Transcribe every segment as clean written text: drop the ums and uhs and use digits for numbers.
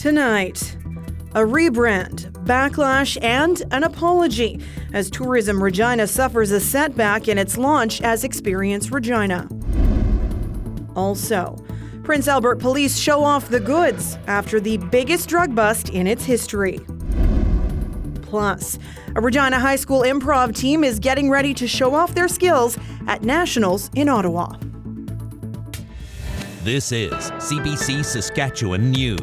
Tonight, a rebrand, backlash, and an apology as Tourism Regina suffers a setback in its launch as Experience Regina. Also, Prince Albert police show off the goods after the biggest drug bust in its history. Plus, a Regina High School improv team is getting ready to show off their skills at Nationals in Ottawa. This is CBC Saskatchewan News.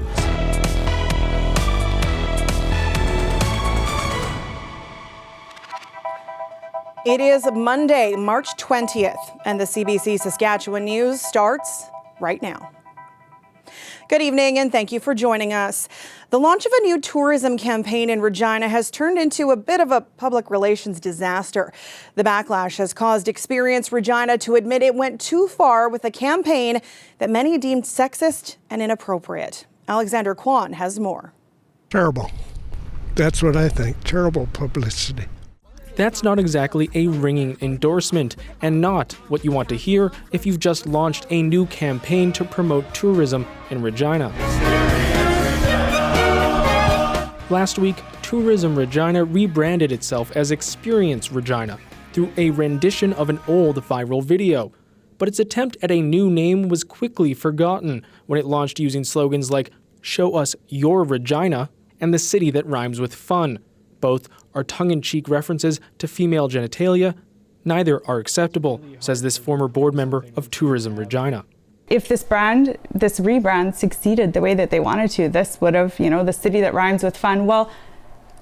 It is Monday, March 20th, and the CBC Saskatchewan News starts right now. Good evening, and thank you for joining us. The launch of a new tourism campaign in Regina has turned into a bit of a public relations disaster. The backlash has caused Experience Regina to admit it went too far with a campaign that many deemed sexist and inappropriate. Alexander Kwan has more. Terrible. That's what I think. Terrible publicity. That's not exactly a ringing endorsement, and not what you want to hear if you've just launched a new campaign to promote tourism in Regina. Last week, Tourism Regina rebranded itself as Experience Regina through a rendition of an old viral video. But its attempt at a new name was quickly forgotten when it launched using slogans like "Show us your Regina" and "The city that rhymes with fun." Both are tongue-in-cheek references to female genitalia. Neither are acceptable, says this former board member of Tourism Regina. If this rebrand succeeded the way that they wanted to, this would have, the city that rhymes with fun. Well,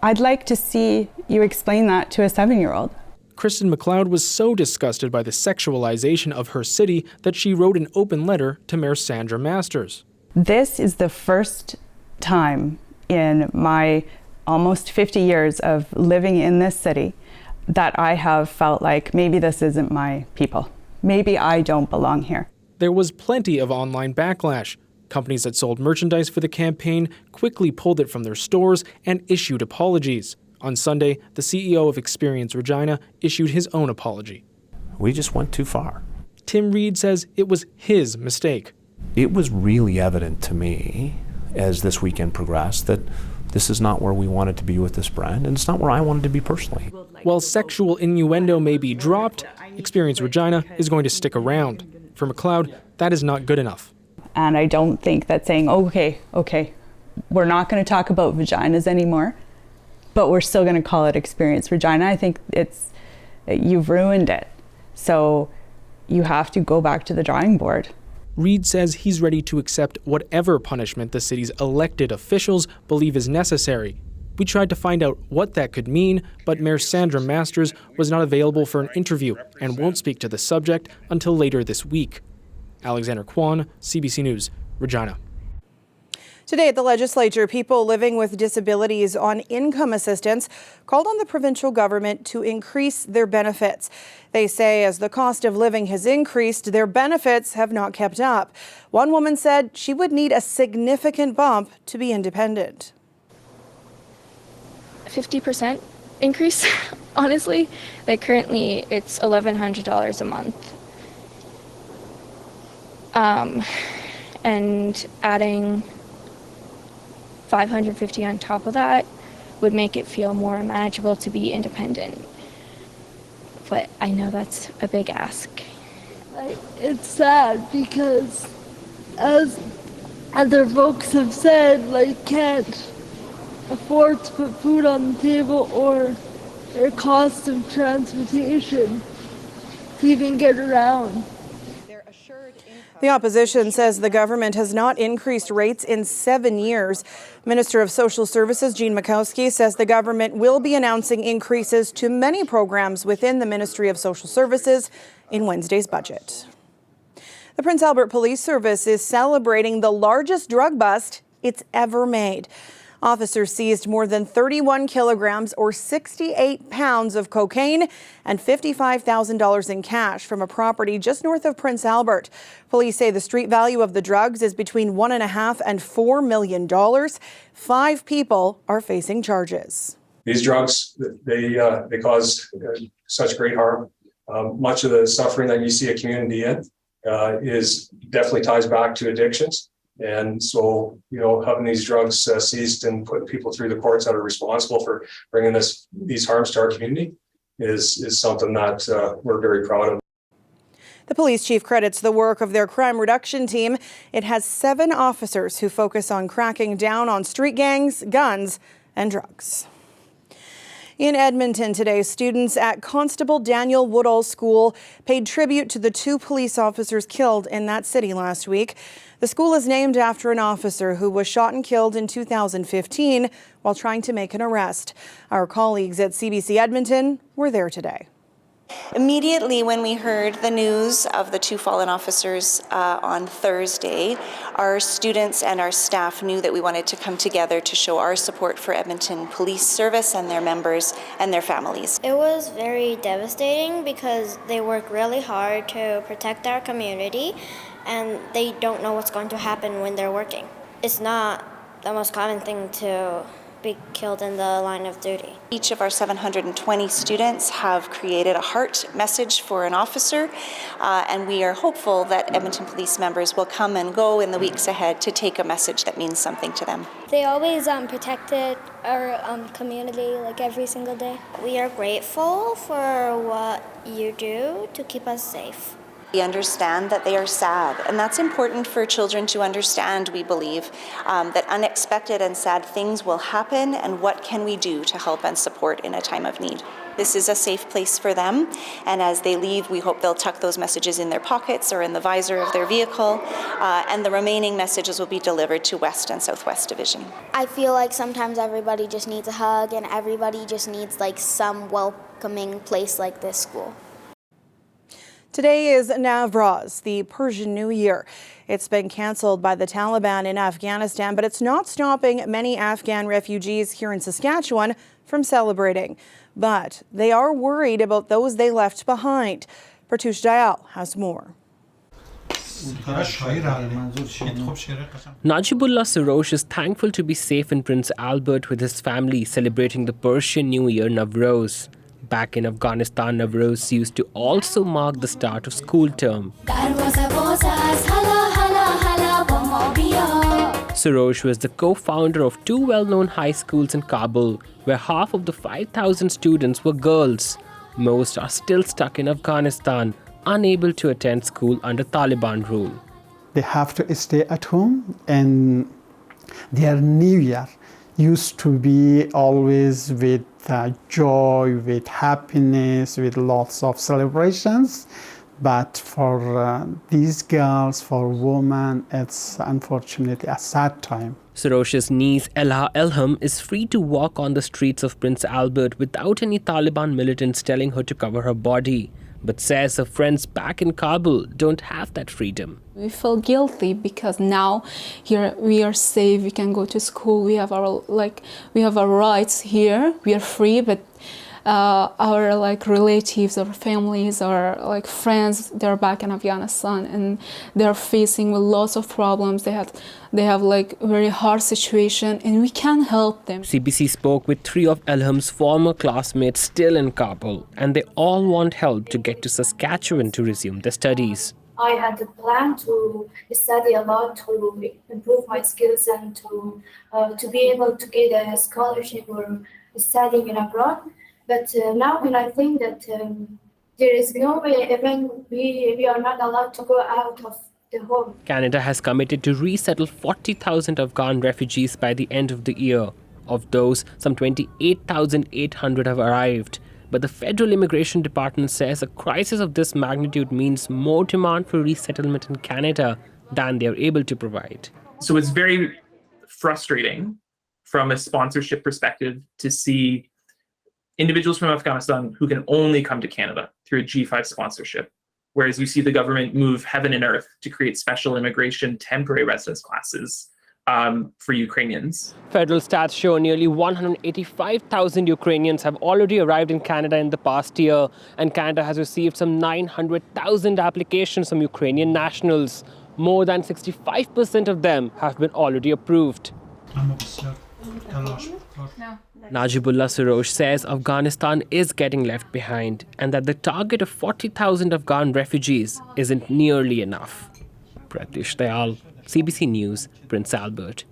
I'd like to see you explain that to a 7-year-old. Kristen McLeod was so disgusted by the sexualization of her city that she wrote an open letter to Mayor Sandra Masters. This is the first time in my almost 50 years of living in this city that I have felt like maybe this isn't my people. Maybe I don't belong here. There was plenty of online backlash. Companies that sold merchandise for the campaign quickly pulled it from their stores and issued apologies. On Sunday, the CEO of Experience Regina issued his own apology. We just went too far. Tim Reed says it was his mistake. It was really evident to me as this weekend progressed that this is not where we wanted to be with this brand, and it's not where I wanted to be personally. While sexual innuendo may be dropped, Experience Regina is going to stick around. For McLeod, that is not good enough. And I don't think that saying, okay, we're not going to talk about vaginas anymore, but we're still going to call it Experience Regina. I think you've ruined it. So you have to go back to the drawing board. Reed says he's ready to accept whatever punishment the city's elected officials believe is necessary. We tried to find out what that could mean, but Mayor Sandra Masters was not available for an interview and won't speak to the subject until later this week. Alexander Kwan, CBC News, Regina. Today at the Legislature, people living with disabilities on income assistance called on the provincial government to increase their benefits. They say as the cost of living has increased, their benefits have not kept up. One woman said she would need a significant bump to be independent. 50% increase, honestly. Like currently it's $1,100 a month. And adding $550 on top of that would make it feel more manageable to be independent. But I know that's a big ask. It's sad because, as other folks have said, can't afford to put food on the table or their cost of transportation to even get around. The opposition says the government has not increased rates in 7 years. Minister of Social Services Jean Makowski says the government will be announcing increases to many programs within the Ministry of Social Services in Wednesday's budget. The Prince Albert Police Service is celebrating the largest drug bust it's ever made. Officers seized more than 31 kilograms or 68 pounds of cocaine and $55,000 in cash from a property just north of Prince Albert. Police say the street value of the drugs is between $1.5 and $4 million. 5 people are facing charges. These drugs, they cause such great harm. Much of the suffering that you see a community in is definitely ties back to addictions. And so, having these drugs seized and putting people through the courts that are responsible for bringing these harms to our community is something that we're very proud of. The police chief credits the work of their crime reduction team. It has 7 officers who focus on cracking down on street gangs, guns, and drugs. In Edmonton today, students at Constable Daniel Woodall School paid tribute to the 2 police officers killed in that city last week. The school is named after an officer who was shot and killed in 2015 while trying to make an arrest. Our colleagues at CBC Edmonton were there today. Immediately when we heard the news of the 2 fallen officers on Thursday, our students and our staff knew that we wanted to come together to show our support for Edmonton Police Service and their members and their families. It was very devastating because they work really hard to protect our community and they don't know what's going to happen when they're working. It's not the most common thing to be killed in the line of duty. Each of our 720 students have created a heart message for an officer, and we are hopeful that Edmonton Police members will come and go in the weeks ahead to take a message that means something to them. They always protected our community like every single day. We are grateful for what you do to keep us safe. We understand that they are sad, and that's important for children to understand, we believe, that unexpected and sad things will happen, and what can we do to help and support in a time of need. This is a safe place for them, and as they leave, we hope they'll tuck those messages in their pockets or in the visor of their vehicle, and the remaining messages will be delivered to West and Southwest Division. I feel like sometimes everybody just needs a hug, and everybody just needs like some welcoming place like this school. Today is Nowruz, the Persian New Year. It's been cancelled by the Taliban in Afghanistan, but it's not stopping many Afghan refugees here in Saskatchewan from celebrating. But they are worried about those they left behind. Pratush Dayal has more. Najibullah Sarosh is thankful to be safe in Prince Albert with his family celebrating the Persian New Year Nowruz. Back in Afghanistan, Nowruz used to also mark the start of school term. Sarosh was the co-founder of 2 well-known high schools in Kabul, where half of the 5,000 students were girls. Most are still stuck in Afghanistan, unable to attend school under Taliban rule. They have to stay at home, and their New Year used to be always with joy, with happiness, with lots of celebrations. But for these girls, for women, it's unfortunately a sad time. Sarosh's niece Ella Elham is free to walk on the streets of Prince Albert without any Taliban militants telling her to cover her body, but says her friends back in Kabul don't have that freedom. We feel guilty because now here we are safe, we can go to school, we have our rights here, we are free, but our relatives, our families, our friends, they're back in Afghanistan and they're facing with lots of problems. They have very hard situation and we can't help them. CBC spoke with 3 of Elham's former classmates still in Kabul, and they all want help to get to Saskatchewan to resume their studies. I had a plan to study a lot to improve my skills and to be able to get a scholarship or studying in abroad. But now when I think that there is no way, even we are not allowed to go out of the home. Canada has committed to resettle 40,000 Afghan refugees by the end of the year. Of those, some 28,800 have arrived. But the Federal Immigration Department says a crisis of this magnitude means more demand for resettlement in Canada than they are able to provide. So it's very frustrating from a sponsorship perspective to see individuals from Afghanistan who can only come to Canada through a G5 sponsorship, whereas you see the government move heaven and earth to create special immigration temporary residence classes for Ukrainians. Federal stats show nearly 185,000 Ukrainians have already arrived in Canada in the past year, and Canada has received some 900,000 applications from Ukrainian nationals. More than 65% of them have been already approved. Najibullah Sarosh says Afghanistan is getting left behind and that the target of 40,000 Afghan refugees isn't nearly enough. Pratish Dayal, CBC News, Prince Albert.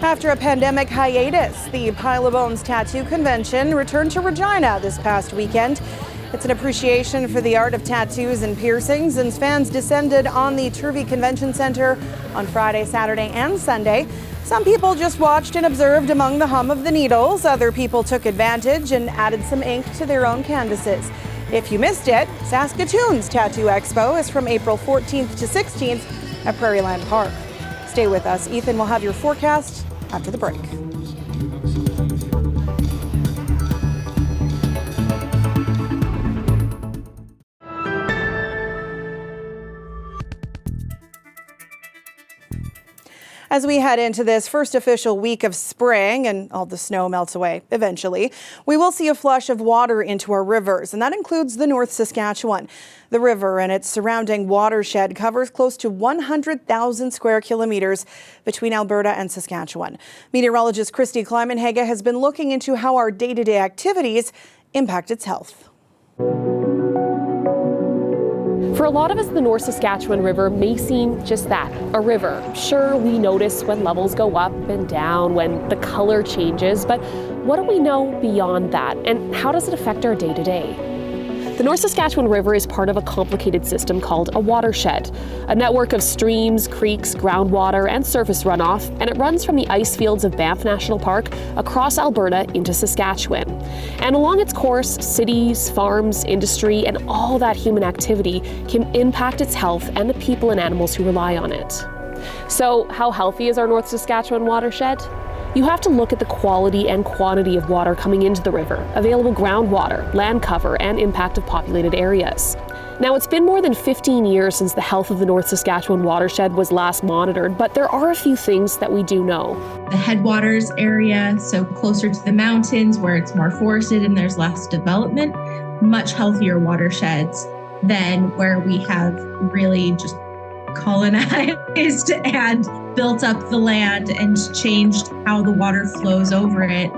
After a pandemic hiatus, the Pile of Bones Tattoo Convention returned to Regina this past weekend. It's an appreciation for the art of tattoos and piercings, and fans descended on the Turvey Convention Centre on Friday, Saturday, and Sunday. Some people just watched and observed among the hum of the needles. Other people took advantage and added some ink to their own canvases. If you missed it, Saskatchewan's Tattoo Expo is from April 14th to 16th at Prairieland Park. Stay with us. Ethan will have your forecast after the break. As we head into this first official week of spring and all the snow melts away eventually, we will see a flush of water into our rivers, and that includes the North Saskatchewan. The river and its surrounding watershed covers close to 100,000 square kilometers between Alberta and Saskatchewan. Meteorologist Christy Kleimenhage has been looking into how our day-to-day activities impact its health. For a lot of us, the North Saskatchewan River may seem just that, a river. Sure, we notice when levels go up and down, when the color changes, but what do we know beyond that, and how does it affect our day-to-day? The North Saskatchewan River is part of a complicated system called a watershed, a network of streams, creeks, groundwater, and surface runoff, and it runs from the ice fields of Banff National Park across Alberta into Saskatchewan. And along its course, cities, farms, industry, and all that human activity can impact its health and the people and animals who rely on it. So, how healthy is our North Saskatchewan watershed? You have to look at the quality and quantity of water coming into the river, available groundwater, land cover, and impact of populated areas. Now, it's been more than 15 years since the health of the North Saskatchewan watershed was last monitored, but there are a few things that we do know. The headwaters area, so closer to the mountains where it's more forested and there's less development, much healthier watersheds than where we have really just colonized and built up the land and changed how the water flows over it.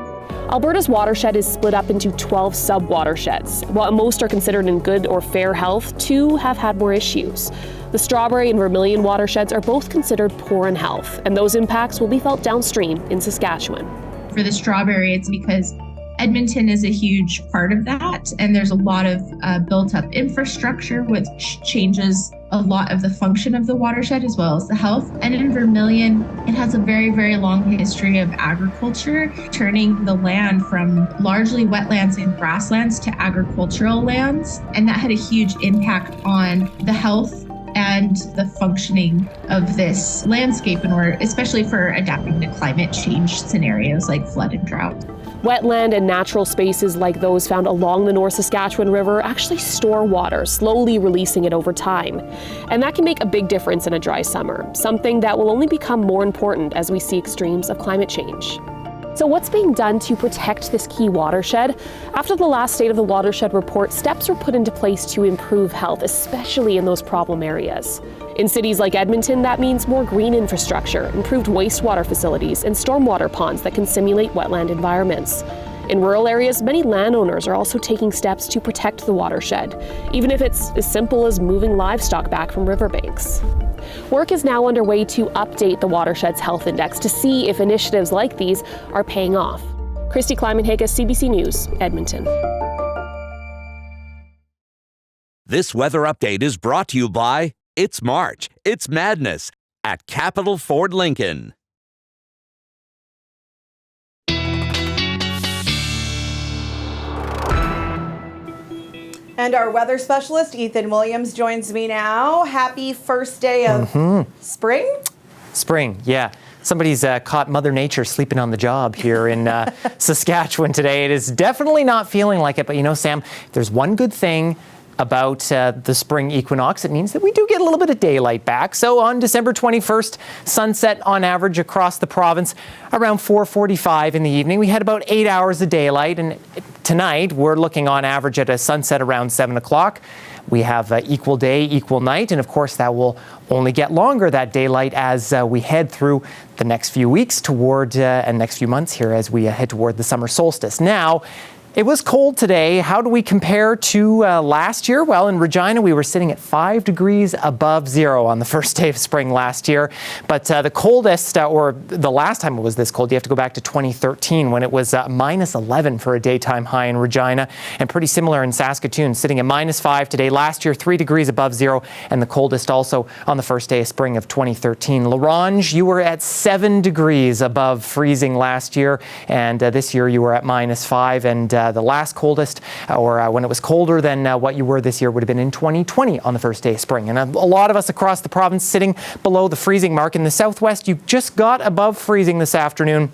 Alberta's watershed is split up into 12 sub-watersheds. While most are considered in good or fair health, 2 have had more issues. The Strawberry and Vermilion watersheds are both considered poor in health, and those impacts will be felt downstream in Saskatchewan. For the Strawberry, it's because Edmonton is a huge part of that, and there's a lot of built up infrastructure, which changes a lot of the function of the watershed as well as the health. And in Vermilion, it has a very, very long history of agriculture, turning the land from largely wetlands and grasslands to agricultural lands. And that had a huge impact on the health and the functioning of this landscape, in order, especially for adapting to climate change scenarios like flood and drought. Wetland and natural spaces like those found along the North Saskatchewan River actually store water, slowly releasing it over time. And that can make a big difference in a dry summer, something that will only become more important as we see extremes of climate change. So what's being done to protect this key watershed? After the last State of the Watershed report, steps were put into place to improve health, especially in those problem areas. In cities like Edmonton, that means more green infrastructure, improved wastewater facilities, and stormwater ponds that can simulate wetland environments. In rural areas, many landowners are also taking steps to protect the watershed, even if it's as simple as moving livestock back from riverbanks. Work is now underway to update the watershed's health index to see if initiatives like these are paying off. Christy Kleimenhage, CBC News, Edmonton. This weather update is brought to you by It's March, It's Madness at Capital Ford Lincoln. And our weather specialist, Ethan Williams, joins me now. Happy first day of spring? Spring, yeah. Somebody's caught Mother Nature sleeping on the job here in Saskatchewan today. It is definitely not feeling like it, but you know, Sam, if there's one good thing about the spring equinox, it means that we do get a little bit of daylight back. So on December 21st, sunset on average across the province around 4:45 in the evening. We had about 8 hours of daylight, and tonight we're looking on average at a sunset around 7 o'clock. We have equal day, equal night, and of course that will only get longer, that daylight, as we head through the next few weeks toward and next few months here as we head toward the summer solstice. Now, It was cold today. How do we compare to last year? Well, in Regina, we were sitting at 5 degrees above zero on the first day of spring last year. But the coldest, or the last time it was this cold, you have to go back to 2013 when it was minus 11 for a daytime high in Regina. And pretty similar in Saskatoon, sitting at minus 5 today. Last year, 3 degrees above zero, and the coldest also on the first day of spring of 2013. La Ronge, you were at 7 degrees above freezing last year, and this year you were at minus 5. And the last coldest, or when it was colder than what you were this year, would have been in 2020 on the first day of spring. And a lot of us across the province sitting below the freezing mark. In the southwest, you just got above freezing this afternoon,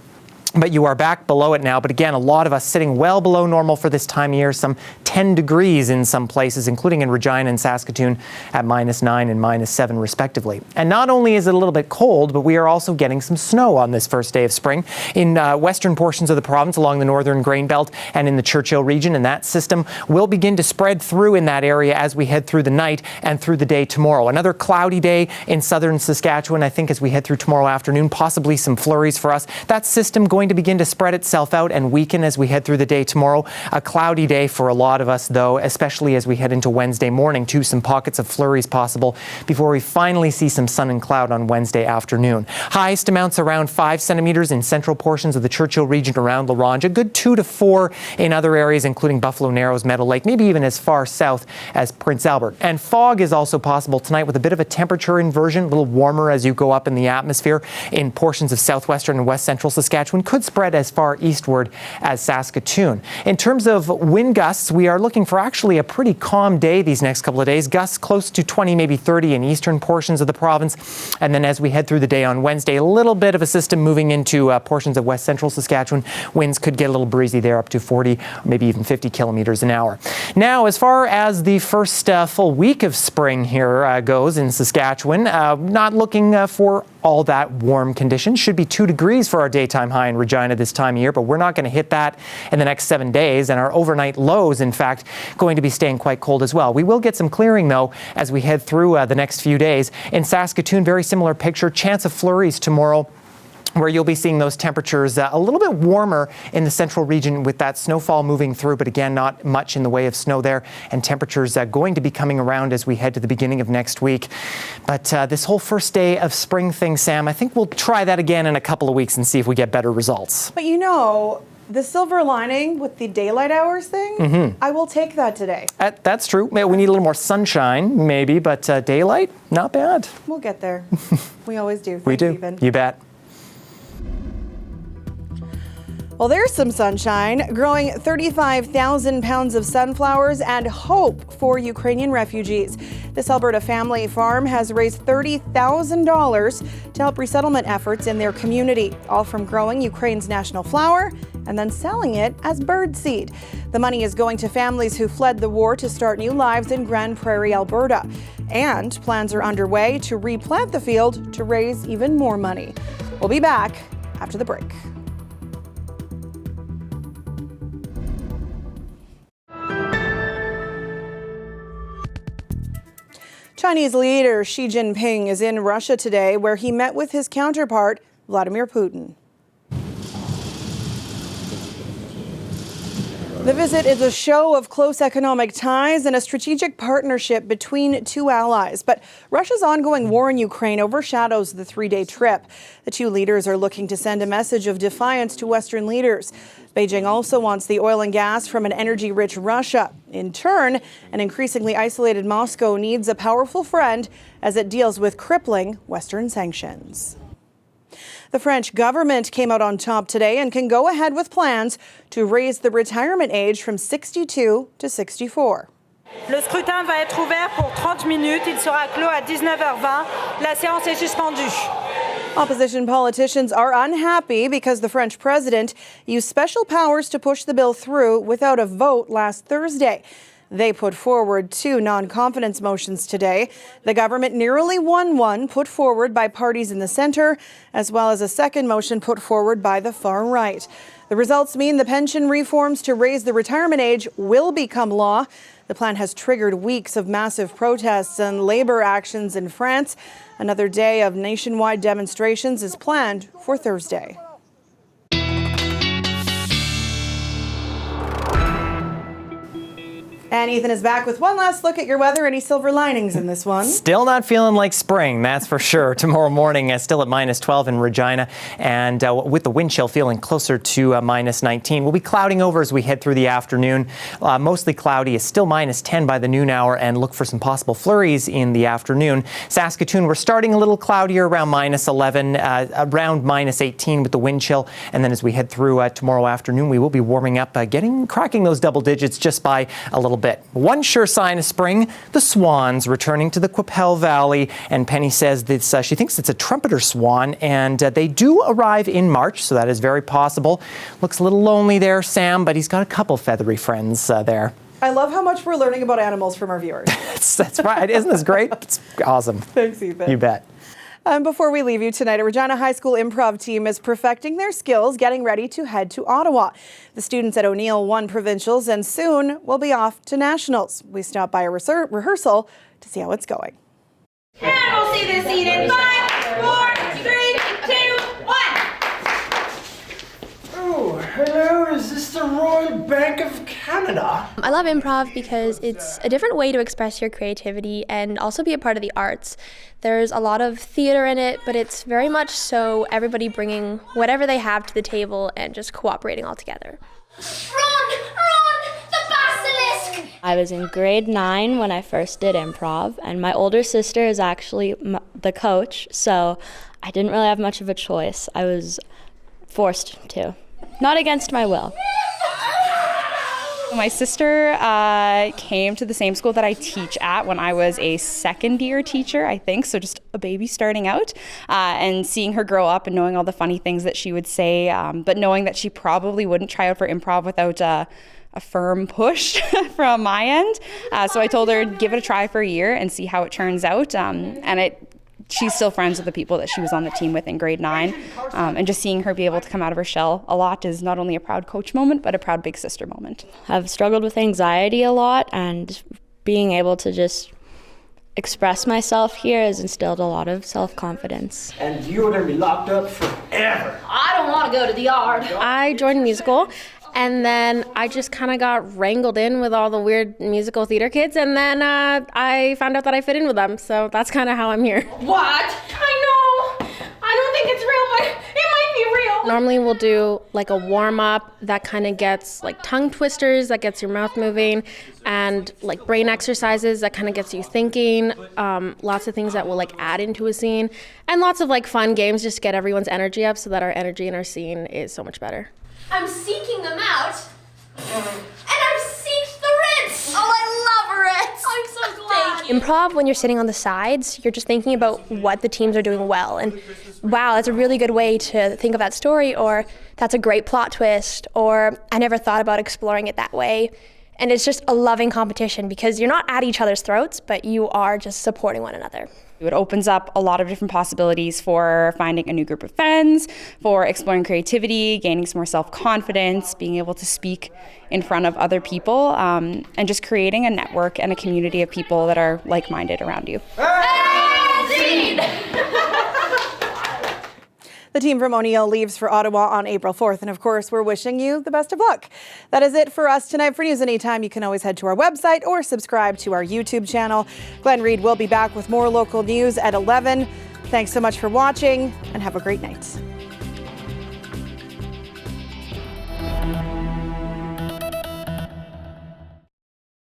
but you are back below it now. But again, a lot of us sitting well below normal for this time of year, some 10 degrees in some places, including in Regina and Saskatoon at minus 9 and minus 7 respectively. And not only is it a little bit cold, but we are also getting some snow on this first day of spring in western portions of the province along the northern grain belt and in the Churchill region. And that system will begin to spread through in that area as we head through the night and through the day tomorrow. Another cloudy day in southern Saskatchewan, I think, as we head through tomorrow afternoon, possibly some flurries for us. That system going to begin to spread itself out and weaken as we head through the day tomorrow. A cloudy day for a lot of us, though, especially as we head into Wednesday morning, too. Some pockets of flurries possible before we finally see some sun and cloud on Wednesday afternoon. Highest amounts around 5 centimeters in central portions of the Churchill region around La Ronge. A good 2 to 4 in other areas, including Buffalo Narrows, Meadow Lake, maybe even as far south as Prince Albert. And fog is also possible tonight with a bit of a temperature inversion, a little warmer as you go up in the atmosphere in portions of southwestern and west central Saskatchewan. Could spread as far eastward as Saskatoon. In terms of wind gusts, we are looking for actually a pretty calm day these next couple of days. Gusts close to 20, maybe 30 in eastern portions of the province. And then as we head through the day on Wednesday, a little bit of a system moving into portions of west central Saskatchewan. Winds could get a little breezy there, up to 40, maybe even 50 kilometers an hour. Now, as far as the first full week of spring here goes in Saskatchewan, not looking for all that warm conditions. Should be 2 degrees for our daytime high in Regina this time of year, but we're not going to hit that in the next 7 days. And our overnight lows, in fact, going to be staying quite cold as well. We will get some clearing, though, as we head through the next few days. In Saskatoon, very similar picture. Chance of flurries tomorrow, where you'll be seeing those temperatures a little bit warmer in the central region with that snowfall moving through, but again, not much in the way of snow there, and temperatures going to be coming around as we head to the beginning of next week. But this whole first day of spring thing, Sam, I think we'll try that again in a couple of weeks and see if we get better results. But you know, the silver lining with the daylight hours thing, I will take that today. That's true. We need a little more sunshine, maybe, but daylight, not bad. We'll get there. We always do. We do. Stephen. You bet. Well, there's some sunshine. Growing 35,000 pounds of sunflowers and hope for Ukrainian refugees. This Alberta family farm has raised $30,000 to help resettlement efforts in their community, all from growing Ukraine's national flower and then selling it as birdseed. The money is going to families who fled the war to start new lives in Grand Prairie, Alberta. And plans are underway to replant the field to raise even more money. We'll be back after the break. Chinese leader Xi Jinping is in Russia today, where he met with his counterpart, Vladimir Putin. The visit is a show of close economic ties and a strategic partnership between two allies. But Russia's ongoing war in Ukraine overshadows the three-day trip. The two leaders are looking to send a message of defiance to Western leaders. Beijing also wants the oil and gas from an energy-rich Russia. In turn, an increasingly isolated Moscow needs a powerful friend as it deals with crippling Western sanctions. The French government came out on top today and can go ahead with plans to raise the retirement age from 62 to 64. Le scrutin va être ouvert pour 30 minutes. Il sera clos à 19h20. La séance est suspendue. Opposition politicians are unhappy because the French president used special powers to push the bill through without a vote last Thursday. They put forward two non-confidence motions today. The government narrowly won one put forward by parties in the center, as well as a second motion put forward by the far right. The results mean the pension reforms to raise the retirement age will become law. The plan has triggered weeks of massive protests and labor actions in France. Another day of nationwide demonstrations is planned for Thursday. And Ethan is back with one last look at your weather. Any silver linings in this one? Still not feeling like spring, that's for sure. Tomorrow morning, still at -12 in Regina, and with the wind chill feeling closer to -19. We'll be clouding over as we head through the afternoon. Mostly cloudy, is still -10 by the noon hour, and look for some possible flurries in the afternoon. Saskatoon, we're starting a little cloudier around -11, around -18 with the wind chill, and then as we head through tomorrow afternoon, we will be warming up, cracking those double digits just by a little bit. One sure sign of spring, the swans returning to the Qu'Appelle Valley, and Penny says that she thinks it's a trumpeter swan, and they do arrive in March, so that is very possible. Looks a little lonely there, Sam, but he's got a couple feathery friends there. I love how much we're learning about animals from our viewers. That's right. Isn't this great? It's awesome. Thanks, Ethan. You bet. Before we leave you tonight, a Regina High School improv team is perfecting their skills, getting ready to head to Ottawa. The students at O'Neill won provincials and soon will be off to nationals. We stopped by a rehearsal to see how it's going. And we'll see this seat in 5, 4, 3, 2, 1. Oh, hello, is this the Royal Bank of Canada? I love improv because it's a different way to express your creativity and also be a part of the arts. There's a lot of theater in it, but it's very much so everybody bringing whatever they have to the table and just cooperating all together. Run, the basilisk! I was in grade 9 when I first did improv, and my older sister is actually the coach, so I didn't really have much of a choice. I was forced to, not against my will. My sister came to the same school that I teach at when I was a second-year teacher, I think, so just a baby starting out, and seeing her grow up and knowing all the funny things that she would say, but knowing that she probably wouldn't try out for improv without a firm push from my end. So I told her, give it a try for a year and see how it turns out, she's still friends with the people that she was on the team with in grade 9. And just seeing her be able to come out of her shell a lot is not only a proud coach moment, but a proud big sister moment. I've struggled with anxiety a lot, and being able to just express myself here has instilled a lot of self-confidence. And you're going to be locked up forever. I don't want to go to the yard. I joined musical, and then I just kind of got wrangled in with all the weird musical theater kids, and then I found out that I fit in with them, so that's kind of how I'm here. What? I know. I don't think it's real, but it might be real. Normally we'll do like a warm-up that kind of gets like tongue twisters, that gets your mouth moving, and like brain exercises that kind of gets you thinking, lots of things that will like add into a scene, and lots of like fun games just to get everyone's energy up so that our energy in our scene is so much better. I'm seeking them out, and I've seeked the Ritz. Oh, I love Ritz. I'm so glad. Improv, when you're sitting on the sides, you're just thinking about what the teams are doing well, and wow, that's a really good way to think of that story, or that's a great plot twist, or I never thought about exploring it that way. And it's just a loving competition because you're not at each other's throats, but you are just supporting one another. It opens up a lot of different possibilities for finding a new group of friends, for exploring creativity, gaining some more self-confidence, being able to speak in front of other people, and just creating a network and a community of people that are like-minded around you. The team from O'Neill leaves for Ottawa on April 4th, and of course, we're wishing you the best of luck. That is it for us tonight. For news anytime, you can always head to our website or subscribe to our YouTube channel. Glenn Reed will be back with more local news at 11. Thanks so much for watching, and have a great night.